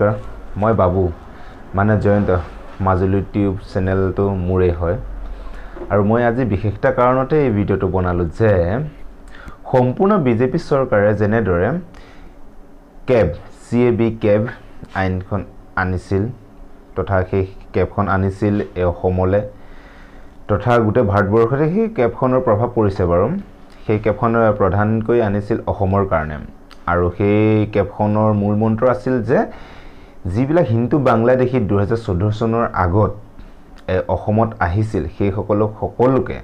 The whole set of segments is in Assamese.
নমস্কাৰ মই বাবু মানে জয়ন্ত মাজুলী টিউব চেনেলটো মোৰে হয় আৰু মই আজি বিশেষ এটা কাৰণতে এই ভিডিঅটো বনালো যে সম্পূৰ্ণ বিজেপি চৰকাৰে যেনেদৰে CAB আইনখন আনিছিল তথা সেই কেবখন আনিছিল অসমলে তথা গোটেই ভাৰতবৰ্ষতে সেই কেবখনৰ প্ৰভাৱ পৰিছে বাৰু সেই কেবখন প্ৰধানকৈ আনিছিল অসমৰ কাৰণে আৰু সেই কেবখনৰ মূল মন্ত্ৰ আছিল যে যিবিলাক হিন্দু বাংলাদেশী 2014 চনৰ আগত অসমত আহিছিল সেই সকলোকে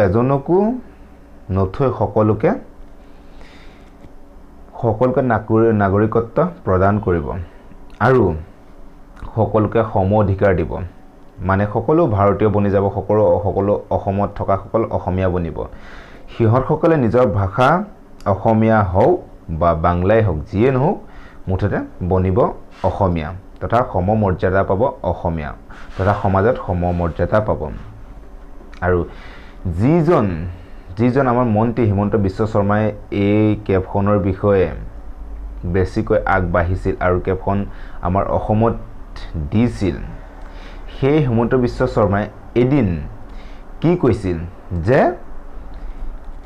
এজনকো নথৈ সকলোকে নাগৰিকত্ব প্ৰদান কৰিব আৰু সকলোকে সম অধিকাৰ দিব মানে সকলো ভাৰতীয় বনি যাব সকলো অসমত থকা সকলো অসমীয়া বনিব সিহঁতসকলে নিজৰ ভাষা অসমীয়া হওক বা বাংলাই হওক যিয়ে নহওক মুঠতে বনিব অসমীয়া তথা সম মৰ্যাদা পাব অসমীয়া তথা সমাজত সম মৰ্যাদা পাব আৰু যিজন আমাৰ মন্ত্ৰী হিমন্ত বিশ্ব শৰ্মাই এই কেবখনৰ বিষয়ে বেছিকৈ আগবাঢ়িছিল আৰু কেবখন আমাৰ অসমত দিছিল সেই হিমন্ত বিশ্ব শৰ্মাই এদিন কি কৈছিল যে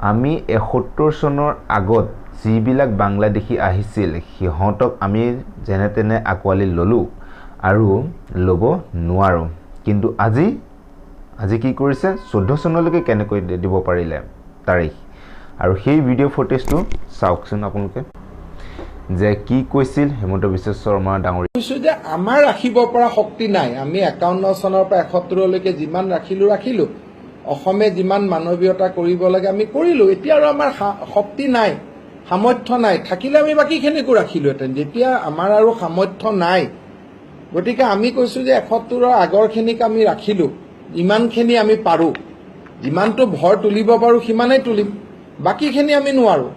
আমি 71 চনৰ আগত যিবিলাক বাংলাদেশী আহিছিল সিহঁতক আমি যেনে তেনে আকোৱালি ললো আৰু ল'ব নোৱাৰো কিন্তু আজি কি কৰিছে 14 চনলৈকে কেনেকৈ দিব পাৰিলে তাৰিখ আৰু সেই ভিডিঅ' ফুটেজটো চাওকচোন আপোনালোকে যে কি কৈছিল হিমন্ত বিশ্ব শৰ্মা ডাঙৰীয়া কৈছো যে আমাৰ ৰাখিব পৰা শক্তি নাই আমি 51 চনৰ পৰা 71 লৈকে যিমান ৰাখিলো অসমে যিমান মানৱীয়তা কৰিব লাগে আমি কৰিলো এতিয়া আৰু আমাৰ শক্তি নাই সামৰ্থ্য নাই থাকিলে আমি বাকিখিনিকো ৰাখিলোহেঁতেন যেতিয়া আমাৰ আৰু সামৰ্থ্য নাই গতিকে আমি কৈছো যে 71ৰ আগৰখিনিক আমি ৰাখিলো ইমানখিনি আমি পাৰো যিমানটো ভৰ তুলিব পাৰো সিমানেই তুলিম বাকিখিনি আমি নোৱাৰো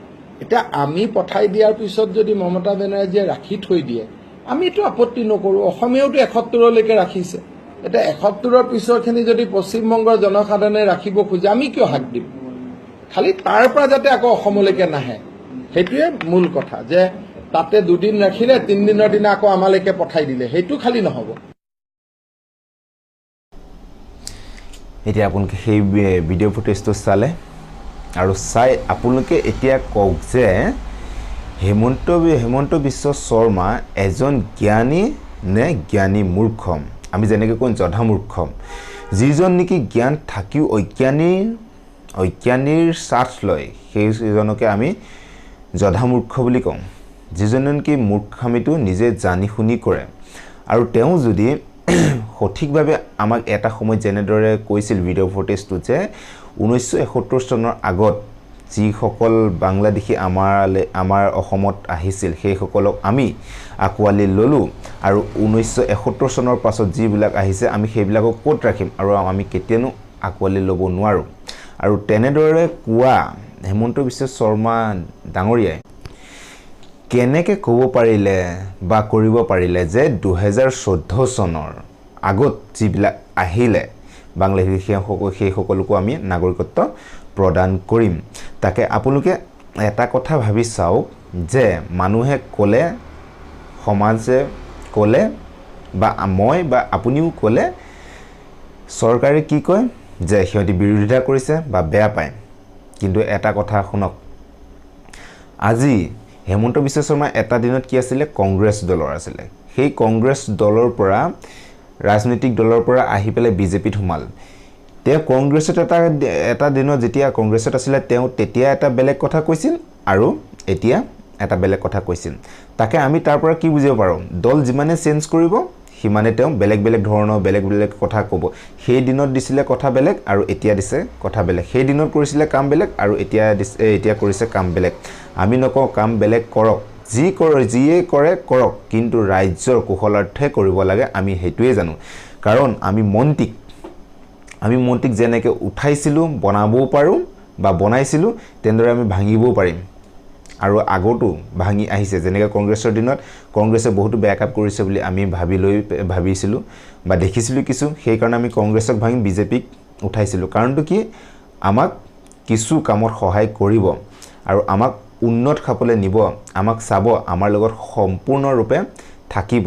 এতিয়া আমি পঠাই দিয়াৰ পিছত যদি মমতা বেনাৰ্জীয়ে ৰাখি থৈ দিয়ে আমিতো আপত্তি নকৰো অসমীয়াওতো 71লৈকে ৰাখিছে এটা 71ৰ পিছৰখিনি যদি পশ্চিমবংগৰ জনসাধাৰণে ৰাখিব খোজে আমি কিয় হাক দিম খালি তাৰ পৰা যাতে আকৌ অসমলৈকে নাহে সেইটোৱে মূল কথা যে তাতে দুদিন ৰাখিলে 3 দিনৰ দিনা আকৌ আমালৈকে পঠাই দিলে সেইটো খালি নহব এতিয়া আপোনালোকে সেই ভিডিঅ' ফুটেজটো চালে আৰু চাই আপোনালোকে এতিয়া কওক যে হিমন্ত বিশ্ব শৰ্মা এজন জ্ঞানী নে জ্ঞানী মূৰ্খম আমি যেনেকৈ কওঁ জধা মূৰ্খম যিজন নেকি জ্ঞান থাকিও অজ্ঞানীৰ সাথ লয় সেইজনকে আমি জধা মূৰ্খ বুলি কওঁ যিজনে নেকি মূৰ্খামিটো নিজে জানি শুনি কৰে আৰু তেওঁ যদি সঠিকভাৱে আমাক এটা সময় যেনেদৰে কৈছিল ভিডিঅ' ফুটেজটো যে 1971 চনৰ আগত যিসকল বাংলাদেশী আমাৰ অসমত আহিছিল সেইসকলক আমি আকোৱালি ল'লো আৰু 1971 চনৰ পাছত যিবিলাক আহিছে আমি সেইবিলাকক ক'ত ৰাখিম আৰু আমি কেতিয়ানো আকোৱালি ল'ব নোৱাৰো আৰু তেনেদৰে কোৱা হিমন্ত বিশ্ব শৰ্মা ডাঙৰীয়াই কেনেকৈ ক'ব পাৰিলে বা কৰিব পাৰিলে যে 2014 চনৰ আগত যিবিলাক আহিলে বাংলাদেশী সেই সকলকো আমি নাগৰিকত্ব প্ৰদান কৰিম তাকে আপোনালোকে এটা কথা ভাবি চাওক যে মানুহে ক'লে সমাজে ক'লে বা মই বা আপুনিও ক'লে চৰকাৰে কি কয় যে সিহঁতি বিৰোধিতা কৰিছে বা বেয়া পায় কিন্তু এটা কথা শুনক আজি হিমন্ত বিশ্ব শৰ্মা এটা দিনত কি আছিলে কংগ্ৰেছ দলৰ আছিলে সেই কংগ্ৰেছ দলৰ পৰা ৰাজনৈতিক দলৰ পৰা আহি পেলাই বিজেপিত সোমাল তেওঁ কংগ্ৰেছত এটা দিনত যেতিয়া কংগ্ৰেছত আছিলে তেওঁ তেতিয়া এটা বেলেগ কথা কৈছিল আৰু এতিয়া এটা বেলেগ কথা কৈছিল তাকে আমি তাৰ পৰা কি বুজিব পাৰোঁ দল যিমানে চেঞ্জ কৰিব সিমানে তেওঁ বেলেগ ধৰণৰ বেলেগ কথা ক'ব সেই দিনত দিছিলে কথা বেলেগ আৰু এতিয়া দিছে কথা বেলেগ সেই দিনত কৰিছিলে কাম বেলেগ আৰু এতিয়া কৰিছে কাম বেলেগ আমি নকওঁ কাম বেলেগ কৰক যিয়ে কৰে কৰক কিন্তু ৰাজ্যৰ কুশলাৰ্থে কৰিব লাগে আমি সেইটোৱে জানো কাৰণ আমি মন্ত্ৰীক যেনেকৈ উঠাইছিলোঁ বনাবও পাৰোঁ বা বনাইছিলোঁ তেনেদৰে আমি ভাঙিবও পাৰিম আৰু আগতো ভাঙি আহিছে যেনেকৈ কংগ্ৰেছৰ দিনত কংগ্ৰেছে বহুতো বেয়া কাম কৰিছে বুলি আমি ভাবিছিলোঁ বা দেখিছিলোঁ কিছু সেইকাৰণে আমি কংগ্ৰেছক ভাঙি বিজেপিক উঠাইছিলোঁ কাৰণটো কি আমাক কিছু কামত সহায় কৰিব আৰু আমাক উন্নত খাপলৈ নিব আমাক চাব আমাৰ লগত সম্পূৰ্ণৰূপে থাকিব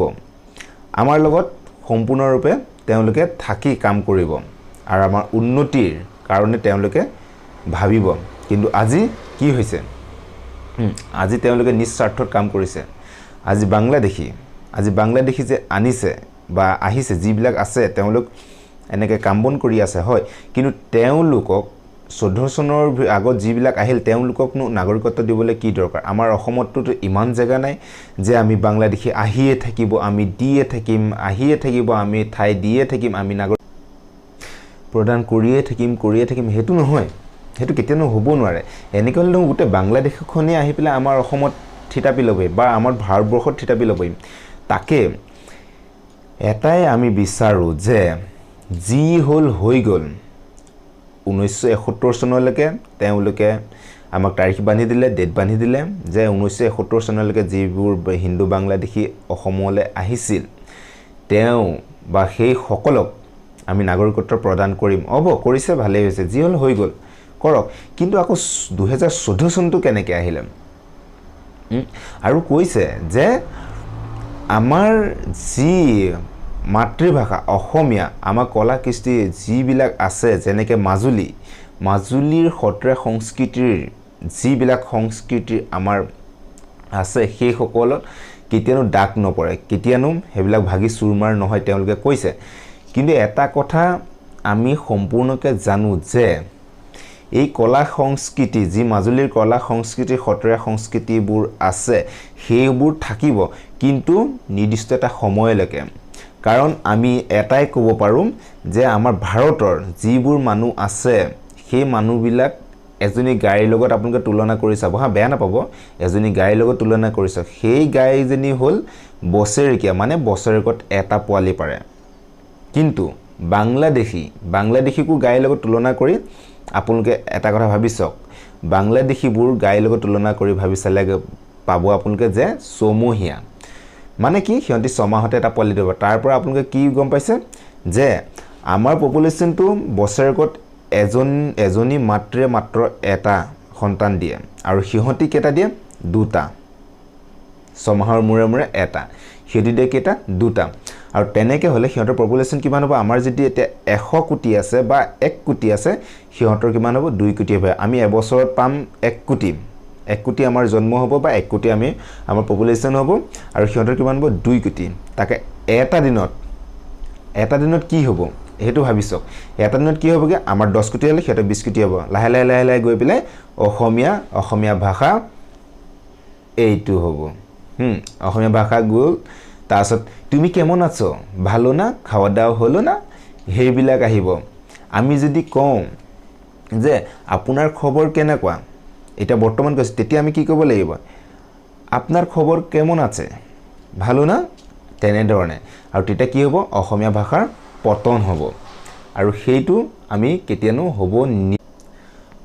আমাৰ লগত সম্পূৰ্ণৰূপে তেওঁলোকে থাকি কাম কৰিব আৰু আমাৰ উন্নতিৰ কাৰণে তেওঁলোকে ভাবিব কিন্তু আজি কি হৈছে আজি তেওঁলোকে নিস্বাৰ্থত কাম কৰিছে আজি বাংলাদেশী যে আনিছে বা আহিছে যিবিলাক আছে তেওঁলোক এনেকৈ কাম বন কৰি আছে হয় কিন্তু তেওঁলোকক 14 চনৰ আগত যিবিলাক আহিল তেওঁলোককনো নাগৰিকত্ব দিবলৈ কি দৰকাৰ আমাৰ অসমততো ইমান জেগা নাই যে আমি বাংলাদেশী আহিয়ে থাকিব আমি দিয়ে থাকিম আহিয়ে থাকিব আমি ঠাই দিয়ে থাকিম আমি নাগৰিক প্ৰদান কৰিয়ে থাকিম হেতু নহয় হেতু কেতিয়ানো হ'ব নোৱাৰে এনেকৈ হ'লে গোটেই বাংলাদেশখনে আহি পেলাই আমাৰ অসমত থিতাপি ল'বই বা আমাৰ ভাৰতবৰ্ষত থিতাপি ল'বই তাকে এটাই আমি বিচাৰো যে যি হ'ল হৈ গ'ল 1971 চনলৈকে তেওঁলোকে আমাক তাৰিখ বান্ধি দিলে ডেট বান্ধি দিলে যে 1971 চনলৈকে যিবোৰ হিন্দু বাংলাদেশী অসমলৈ আহিছিল তেওঁ বা সেই সকলক আমি নাগৰিকত্ব প্ৰদান কৰিম কৰিছে ভালেই হৈছে যি হ'ল হৈ গ'ল কৰক কিন্তু আকৌ 2014 চনটো কেনেকৈ আহিলে আৰু কৈছে যে আমাৰ যি মাতৃভাষা অসমীয়া আমাৰ কলা কৃষ্টি যিবিলাক আছে যেনেকৈ মাজুলীৰ সত্ৰীয়া সংস্কৃতিৰ যিবিলাক সংস্কৃতি আমাৰ আছে সেই সকলত কেতিয়ানো দাগ নপৰে কেতিয়ানো সেইবিলাক ভাগি চুৰমাৰ নহয় তেওঁলোকে কৈছে কিন্তু এটা কথা আমি সম্পূৰ্ণকৈ জানো যে এই কলা সংস্কৃতি যি মাজুলীৰ কলা সংস্কৃতি সত্ৰীয়া সংস্কৃতিবোৰ আছে সেইবোৰ থাকিব কিন্তু নিৰ্দিষ্ট এটা সময়লৈকে কাৰণ আমি এটাই ক'ব পাৰোঁ যে আমাৰ ভাৰতৰ যিবোৰ মানুহ আছে সেই মানুহবিলাক এজনী গাইৰ লগত আপোনালোকে তুলনা কৰি চাব বেয়া নাপাব এজনী গাইৰ লগত তুলনা কৰি চাওক সেই গাইজনী হ'ল বছৰেকীয়া মানে বছৰেকত এটা পোৱালি পাৰে কিন্তু বাংলাদেশীকো গাইৰ লগত তুলনা কৰি আপোনালোকে এটা কথা ভাবি চাওক বাংলাদেশীবোৰ গাইৰ লগত তুলনা কৰি ভাবি চালে পাব আপোনালোকে যে ছমহীয়া মানে কি সিহঁতি ছমাহতে এটা পোৱালি দিব তাৰ পৰা আপোনালোকে কি গম পাইছে যে আমাৰ পপুলেশ্যনটো বছৰেকত এজনী মাতৃয়ে মাত্ৰ এটা সন্তান দিয়ে আৰু সিহঁতি কেইটা দিয়ে দুটা ছমাহৰ মূৰে এটা সিহঁতি দিয়ে কেইটা দুটা আৰু তেনেকৈ হ'লে সিহঁতৰ পপুলেশ্যন কিমান হ'ব আমাৰ যদি এতিয়া 100 কোটি আছে বা 1 কোটি আছে সিহঁতৰ কিমান হ'ব 2 কোটি হ'ব আমি এবছৰত পাম 1 কোটি আমাৰ জন্ম হ'ব বা 1 কোটি আমাৰ পপুলেশ্যন হ'ব আৰু সিহঁতৰ কিমান হ'ব 2 কোটি তাকে এটা দিনত কি হ'ব হেতু ভাবিছক এটা দিনত কি হ'বগে আমাৰ 10 কোটি হ'লে সিহঁতৰ 20 কোটি হ'ব লাহে লাহে গৈ পেলাই অসমীয়া ভাষা এইটো হ'ব অসমীয়া ভাষা গ'ল তাৰপিছত তুমি কেমন আছো ভালো না খাওয়া দাওয়া হলো না সেইবিলাক আহিব আমি যদি কওঁ যে আপোনাৰ খবৰ কেনেকুৱা এটা বৰ্তমান কৈছে তেতিয়া আমি কি ক'ব লাগিব আপোনাৰ খবৰ কেমন আছে ভালো না তেনেধৰণে আৰু তেতিয়া কি হ'ব অসমীয়া ভাষাৰ পতন হ'ব আৰু সেইটো আমি কেতিয়ানো হ'ব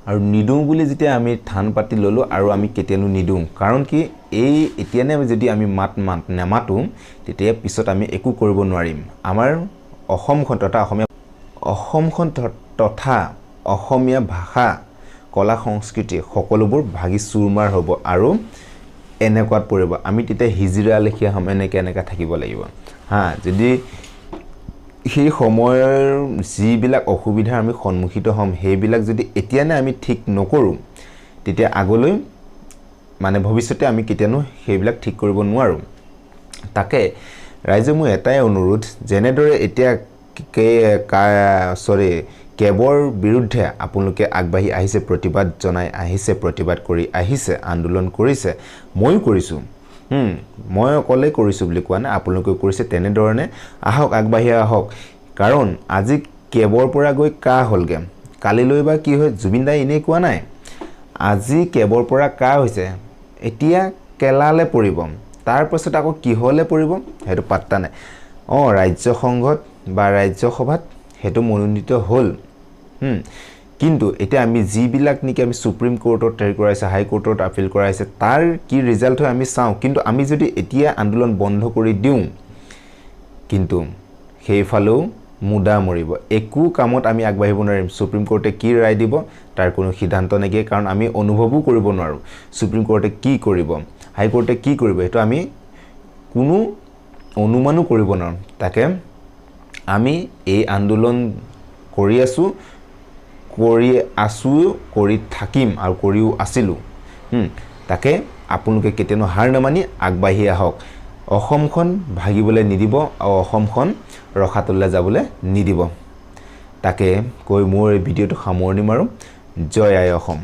আৰু নিদুং বুলি যেতিয়া আমি ঠান পাতি ল'লো আৰু আমি কেতিয়ানো নিদুং কাৰণ কি এই এতিয়ানে যদি আমি মাত নেমাতো তেতিয়া পিছত আমি একো কৰিব নোৱাৰিম আমাৰ অসমখন তথা অসমীয়া ভাষা কলা সংস্কৃতি সকলোবোৰ ভাগি চুৰমাৰ হ'ব আৰু এনেকুৱাত পৰিব আমি তেতিয়া হিজিৰা লেখিয়া হ'ম এনেকৈ থাকিব লাগিব যদি সেই সময়ৰ যিবিলাক অসুবিধাৰ আমি সন্মুখীত হ'ম সেইবিলাক যদি এতিয়ানে আমি ঠিক নকৰোঁ তেতিয়া আগলৈ মানে ভৱিষ্যতে আমি কেতিয়ানো সেইবিলাক ঠিক কৰিব নোৱাৰোঁ তাকে ৰাইজে মোৰ এটাই অনুৰোধ যেনেদৰে এতিয়া কেবৰ বিৰুদ্ধে আপোনালোকে আগবাঢ়ি আহিছে প্ৰতিবাদ জনাই আহিছে প্ৰতিবাদ কৰি আহিছে আন্দোলন কৰিছে ময়ো কৰিছোঁ মই অকলে কৰিছোঁ বুলি কোৱা নাই আপোনালোকে কৰিছে তেনেধৰণে আহক আগবাঢ়ি আহক কাৰণ আজি কেবৰ পৰা গৈ কা হ'লগে কালিলৈ বা কি হয় জুবিন দাই এনেই কোৱা নাই আজি কেবৰ পৰা কা হৈছে এতিয়া কেলালে পৰিব তাৰ পাছত আকৌ কিহলে পৰিব সেইটো পাত্তা নাই ৰাজ্য সংঘত বা ৰাজ্যসভাত সেইটো মনোনীত হ'ল কিন্তু এতিয়া আমি যিবিলাক নেকি আমি সুপ্ৰিম কোৰ্টত হেৰি কৰাইছে হাই কোৰ্টত আপিল কৰাইছে তাৰ কি ৰিজাল্ট হয় আমি চাওঁ কিন্তু আমি যদি এতিয়া আন্দোলন বন্ধ কৰি দিওঁ কিন্তু সেইফালেও মুদা মৰিব একো কামত আমি আগবাঢ়িব নোৱাৰিম সুপ্ৰিম কোৰ্টে কি ৰায় দিব তাৰ কোনো সিদ্ধান্ত নাইকিয়া কাৰণ আমি অনুভৱো কৰিব নোৱাৰো সুপ্ৰিম কোৰ্টে কি কৰিব হাই কোৰ্টে কি কৰিব এটো আমি কোনো অনুমানো কৰিব নোৱাৰো তাকে আমি এই আন্দোলন কৰি থাকিম আৰু কৰিও আছিলো তাকে আপোনালোকে কেতিয়ানো হাৰ নামানি আগবাঢ়ি আহক অসমখন ভাগিবলৈ নিদিব আৰু অসমখন ৰখাতলৈ যাবলৈ নিদিব তাকে কৈ মোৰ এই ভিডিঅটো সামৰণি মাৰো জয় আই অসম